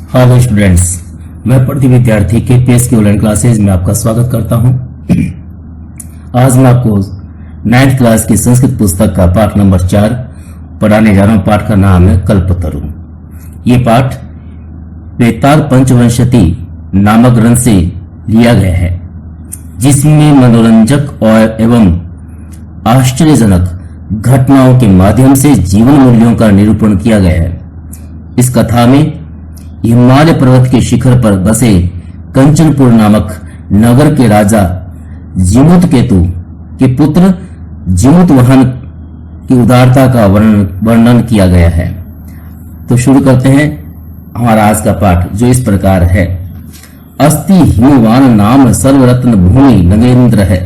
Hello students, मैं प्रदीप विद्यार्थी KPS की ऑनलाइन क्लासेज में आपका स्वागत करता हूं। आज मैं आपको 9th क्लास की संस्कृत पुस्तक का पाठ नंबर 4 पढ़ाने जा रहा हूं। पाठ का नाम है कल्पतरु। ये पाठ वेताल पंचवंशति नामक ग्रंथ से लिया गया है, जिसमें मनोरंजक और एवं आश्चर्यजनक घटनाओं के माध्यम से जीवन मूल्यों का निरूपण किया गया है। इस कथा में हिमालय पर्वत के शिखर पर बसे कंचनपुर नामक नगर के राजा जिमुतकेतु के पुत्र जिमुतवाहन की उदारता का वर्णन किया गया है। तो शुरू करते हैं हमारा आज का पाठ, जो इस प्रकार है। अस्ति हिमवान नाम सर्वरत्न भूमि नगेंद्र है।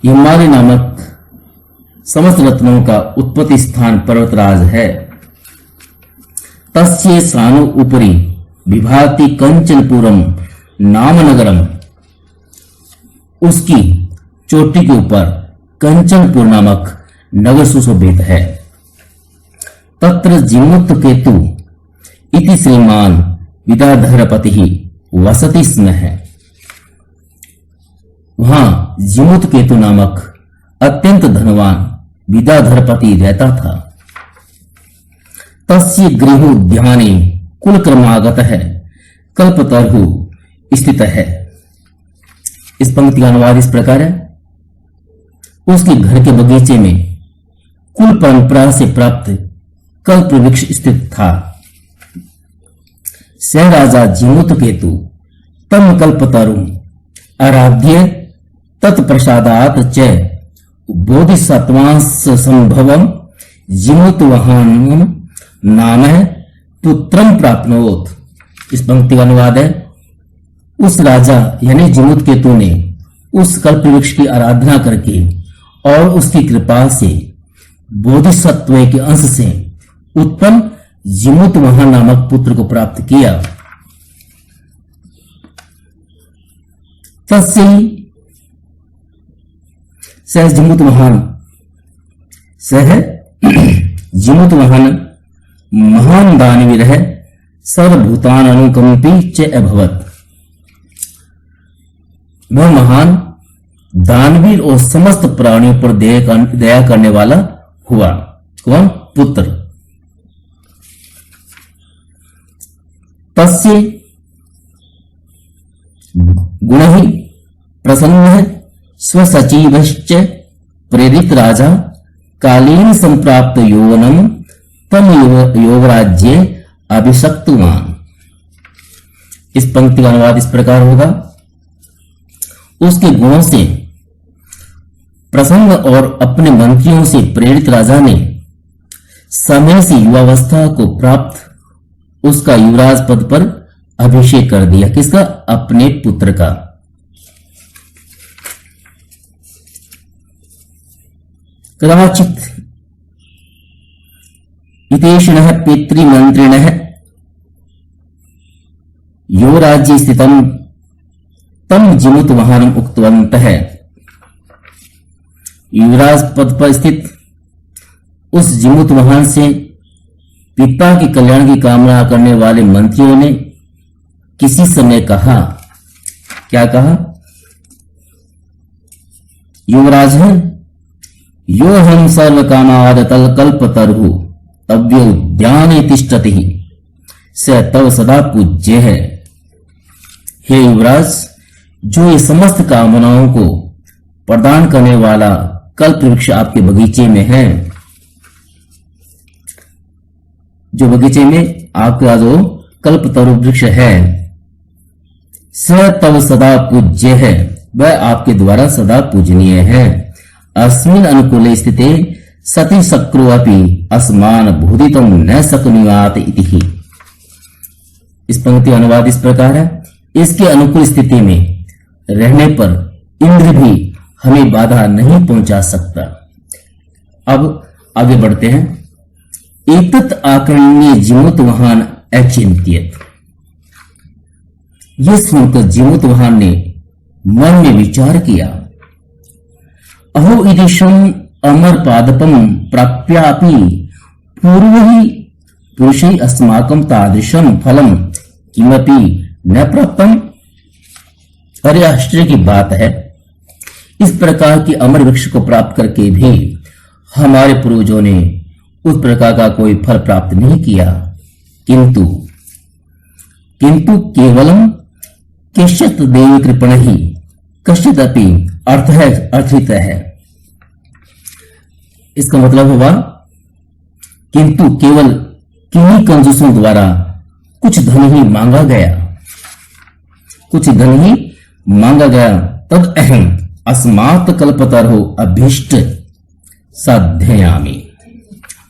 हिमालय नामक समस्त रत्नों का उत्पत्ति स्थान पर्वतराज है। तस्य सानु उपरि विभाति कंचनपुरम नाम नगरम। उसकी चोटी के ऊपर कंचनपुर नामक नगर सुशोभित है। तत्र जिमुतकेतु इति श्रीमान विद्याधरपति वसति स्म है। वहां जिमुतकेतु नामक अत्यंत धनवान विद्याधरपति रहता था। तस्य गृहोद्याने कुलक्रमागत है कल्पतरु स्थित है। इस पंक्ति का अनुवाद इस प्रकार है। उसके घर के बगीचे में कुल परंपरा से प्राप्त कल्प वृक्ष स्थित था। स राजा जिमुतकेतु तम कल्पतरु आराध्य तत्प्रसादात च बोधिसत्वांश संभवम जिमुतवाहनम नाम है पुत्रम प्राप्नोत। इस पंक्ति का अनुवाद है। उस राजा यानी जिमुतकेतु ने उस कल्प वृक्ष की आराधना करके और उसकी कृपा से बोधिसत्व के अंश से उत्पन्न जिमुतवाहन नामक पुत्र को प्राप्त किया। तस्य सह जिमुतवाहन सह जिमुतवाहन महान दानवीर है सर्वभूतान अनुकंपी च अभवत। वह महान दानवीर और समस्त प्राणियों पर दया करने वाला हुआ। कौन? पुत्र। तस्य गुणहि प्रसन्न स्वसचिवश्च प्रेरित राजा कालीन संप्राप्त यौवनम तम युवराज्य अभिषक्तवान। इस पंक्ति का अनुवाद इस प्रकार होगा। उसके गुणों से प्रसन्न और अपने मंत्रियों से प्रेरित राजा ने समय से युवावस्था को प्राप्त उसका युवराज पद पर अभिषेक कर दिया। किसका? अपने पुत्र का। कदाचित हितेशिनः पितृमंत्रिणः यो राज्ये स्थितं तम जिमुतवाहनम उक्तवन्तः। युवराज पद पर स्थित उस जिमुतवाहन से पिता के कल्याण की कामना करने वाले मंत्रियों ने किसी समय कहा। क्या कहा? युवराज है यो हम सर्व कामाद कल्पतरु तव्योद्याने तिष्ठति स तव सदा पूज्य है। हे युवराज, जो ये समस्त कामनाओं को प्रदान करने वाला कल्प वृक्ष आपके बगीचे में है, जो बगीचे में आपका जो कल्पतरु वृक्ष है, स तव सदा पूज्य है, वह आपके द्वारा सदा पूजनीय है। अस्मिन् अनुकूले स्थिते सती शक्रु अपि अस्मान भूदितम न शक्नुयात इति। इस पंक्ति अनुवाद इस प्रकार है। इसके अनुकूल स्थिति में रहने पर इंद्र भी हमें बाधा नहीं पहुंचा सकता। अब आगे बढ़ते हैं। एतत् आकर्ण्य जिमुतवाहन अचिंत्यत। यह सुनकर जिमुतवाहन ने मन में विचार किया। अहो ईदृशम अमर पादपम प्राप्यापि पूर्व ही पुरुषै अस्माकं तादृशं फलम किमपि न प्राप्तम। अरे आश्चर्य की बात है, इस प्रकार की अमर वृक्ष को प्राप्त करके भी हमारे पूर्वजों ने उस प्रकार का कोई फल प्राप्त नहीं किया। किंतु केवलम केशत देव कृपण ही कश्चित अपि अर्थित है। इसका मतलब हुआ किंतु केवल किन्हीं कंजूसों द्वारा कुछ धन ही मांगा गया। तद अहम अस्मात् कल्पतरो अभीष्ट साध्ययामि।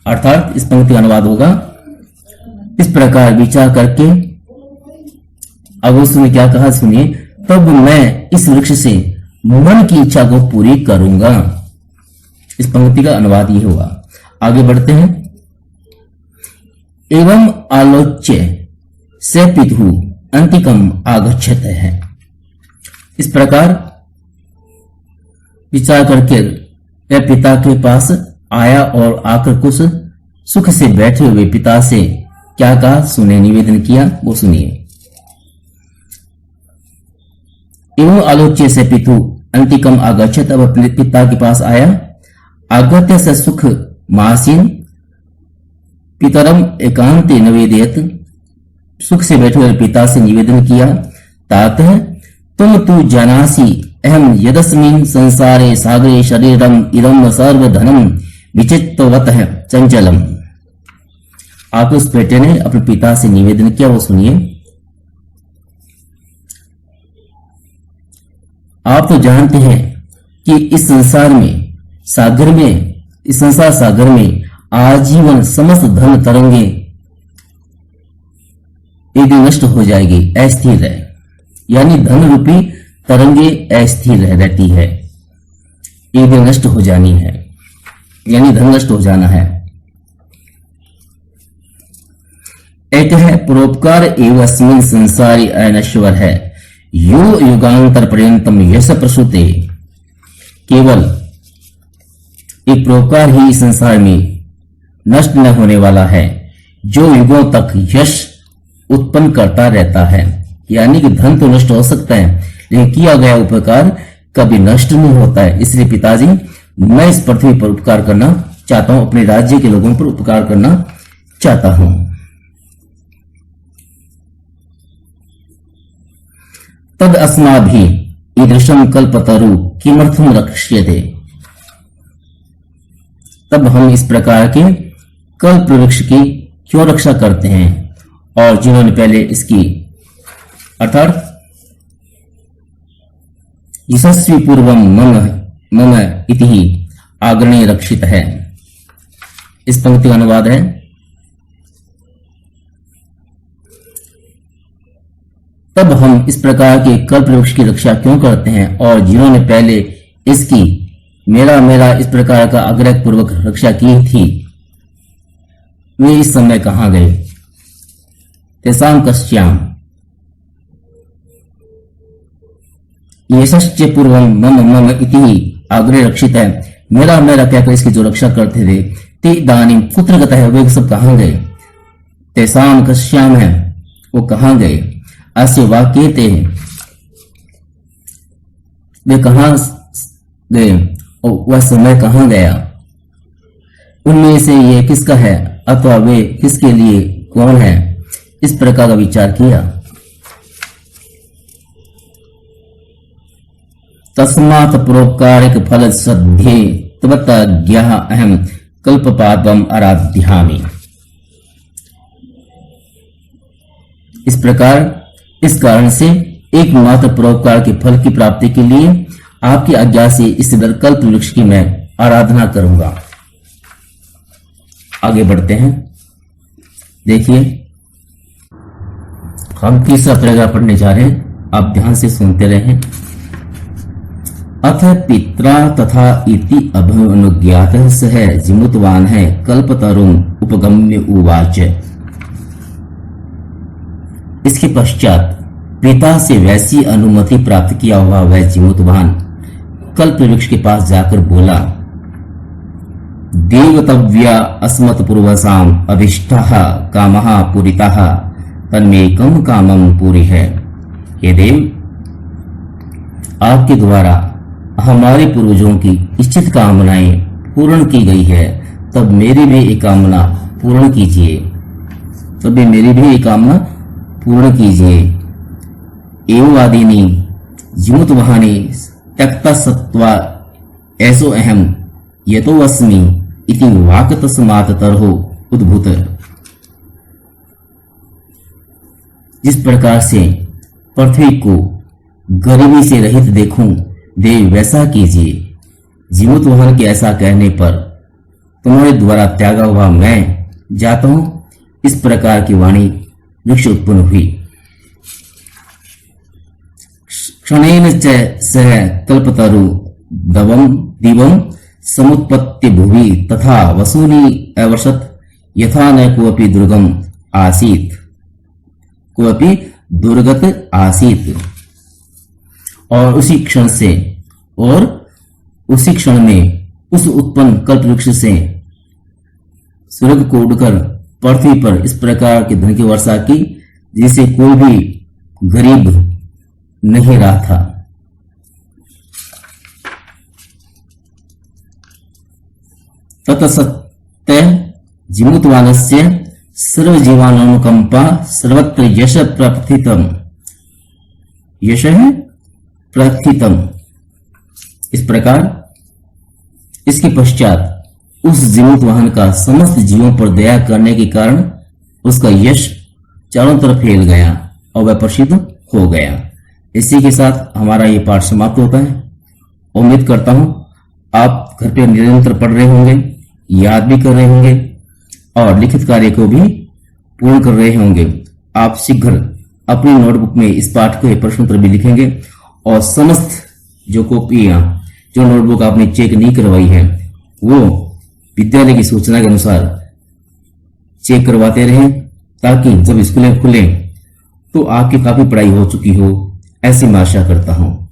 अर्थात इस पंक्ति का अनुवाद होगा, इस प्रकार विचार करके अब उसने क्या कहा सुनिए, तब मैं इस वृक्ष से मन की इच्छा को पूरी करूंगा। इस पंक्ति का अनुवाद ये हुआ। आगे बढ़ते हैं। एवं आलोच्य से पितु अंतिकम आगच्छत है। इस प्रकार विचार करके वह पिता के पास आया और आकर कुछ सुख से बैठे हुए पिता से क्या कहा सुने, निवेदन किया, वो सुनिए। एवं आलोच्य से पितु अंतिकम आगच्छत, अब अपने पिता के पास आया। आगत्य से सुख मासीन पितरम एकांते निवेदयत, सुख से बैठे हुए पिता से निवेदन किया। तात तुम तू जानासी अहम यदस्मिन् संसारे सागरे शरीरम इदम सर्वधनम विचित्तवतः चंचलम। आप उस बेटे ने अपने पिता से निवेदन किया, वो सुनिए। आप तो जानते हैं कि इस संसार सागर में आजीवन समस्त धन तरंगे एक दिन नष्ट हो जाएगी, अस्थिर है। यानी धन रूपी तरंगे अस्थिर रहती है, एक दिन नष्ट हो जानी है, यानी धन नष्ट हो जाना है। एक है परोपकार एवं अस्मिन् संसारी अनश्वर है, यो युगांतर पर्यंतम यश प्रसूते। केवल एक परोपकार ही इस संसार में नष्ट न होने वाला है, जो युगों तक यश उत्पन्न करता रहता है। यानी कि धन तो नष्ट हो सकता है, लेकिन किया गया उपकार कभी नष्ट नहीं होता है। इसलिए पिताजी, मैं इस पृथ्वी पर उपकार करना चाहता हूं, अपने राज्य के लोगों पर उपकार करना चाहता हूं। तद अस्माभिः ईदृशं कल्पतरु किमर्थं रक्ष्यते। तब हम इस प्रकार के कल्प वृक्ष की क्यों रक्षा करते हैं, और जिन्होंने पहले इसकी अर्थात यशस्वी पूर्वम मम इति आग्रणी रक्षित है। इस पंक्ति का अनुवाद है, तब हम इस प्रकार के कल्प वृक्ष की रक्षा क्यों करते हैं, और जिन्होंने पहले इसकी मेरा इस प्रकार का आग्रह पूर्वक रक्षा की थी, वे इस समय कहां गए। तेसां कस्याम यशश्च पूर्वम मम इति आग्रह रक्षित है। मेरा कहकर इसकी जो रक्षा करते थे, ते इदानीं कुत्र गतः, वे सब कहां गए। तेसां कस्याम है, वो कहां गए। अस्य वाक्यते, वे कहां गए और वह समय कहां गया। उनमें से ये किसका है, अथवा वे किसके लिए कौन है, इस प्रकार का विचार किया। तस्मात् परोपकारिक फल सध्ये त्वत्ज्ञः अहम कल्पपादम आराध्यामि। इस प्रकार, इस कारण से एकमात्र परोपकार के फल की प्राप्ति के लिए आपकी आज्ञा से इस कल्प वृक्ष की मैं आराधना करूंगा। आगे बढ़ते हैं। देखिए, हम तीसरा पैराग्राफ पढ़ने जा रहे हैं, आप ध्यान से सुनते रहें। अथ पित्रा तथा इति अभनुज्ञातः सह जिमुतवान है कल्पतरुम उपगम्य उवाच। इसके पश्चात पिता से वैसी अनुमति प्राप्त किया हुआ वह जिमुतवान कल्प वृक्ष के पास जाकर बोला, देवतव्या अस्मत् पूर्वसाम अभिष्टः कामः पूरितः तन्मेकम कामम पूरी है। हे देव, आपके द्वारा हमारे पूर्वजों की इच्छित कामनाएं पूर्ण की गई है, तब मेरी भी एक कामना पूर्ण कीजिए, तभी मेरी भी एक कामना पूर्ण कीजिए। एववादिनी जिमुतवहानी त्यक्ता सत्वा ऐसो अहम यतो अस्मि इति वाक तस्मात् तरहो उद्भूत। जिस प्रकार से पृथ्वी को गरीबी से रहित देखूं, देव वैसा कीजिए। जीवोत्वहन के ऐसा कहने पर तुम्हारे द्वारा त्यागा हुआ मैं जाता हूं, इस प्रकार की वाणी वृक्ष उत्पन्न हुई। क्षणेन च सह कल्पतरु दिवम समुत्पत्ति भुवि तथा वसूनि अवर्षत यथा न कोऽपि दुर्गम आसीत, कोऽपि दुर्गत आसीत। और उसी क्षण में उस उत्पन्न कल्प वृक्ष से स्वर्ग को उड़कर पृथ्वी पर इस प्रकार की धन की वर्षा की जिसे कोई भी गरीब नहीं रहा था। ततसत्य जिमुतवानस्य सर्वजीवानुकंपा सर्वत्र यश प्रथितम, यश है प्रथितम। इस प्रकार इसके पश्चात उस जीवित वाहन का समस्त जीवों पर दया करने के कारण उसका यश चारों तरफ फैल गया और वह प्रसिद्ध हो गया। इसी के साथ हमारा ये पाठ समाप्त होता है। उम्मीद करता हूं आप घर पे निरंतर पढ़ रहे होंगे, याद भी कर रहे होंगे और लिखित कार्य को भी पूर्ण कर रहे होंगे। आप शीघ्र अपनी नोटबुक में इस पाठ के प्रश्न उत्तर भी लिखेंगे और समस्त जो कॉपियां, जो नोटबुक आपने चेक नहीं करवाई है, वो विद्यालय की सूचना के अनुसार चेक करवाते रहें, ताकि जब स्कूलें खुलें तो आपकी काफी पढ़ाई हो चुकी हो, ऐसी मैं आशा करता हूं।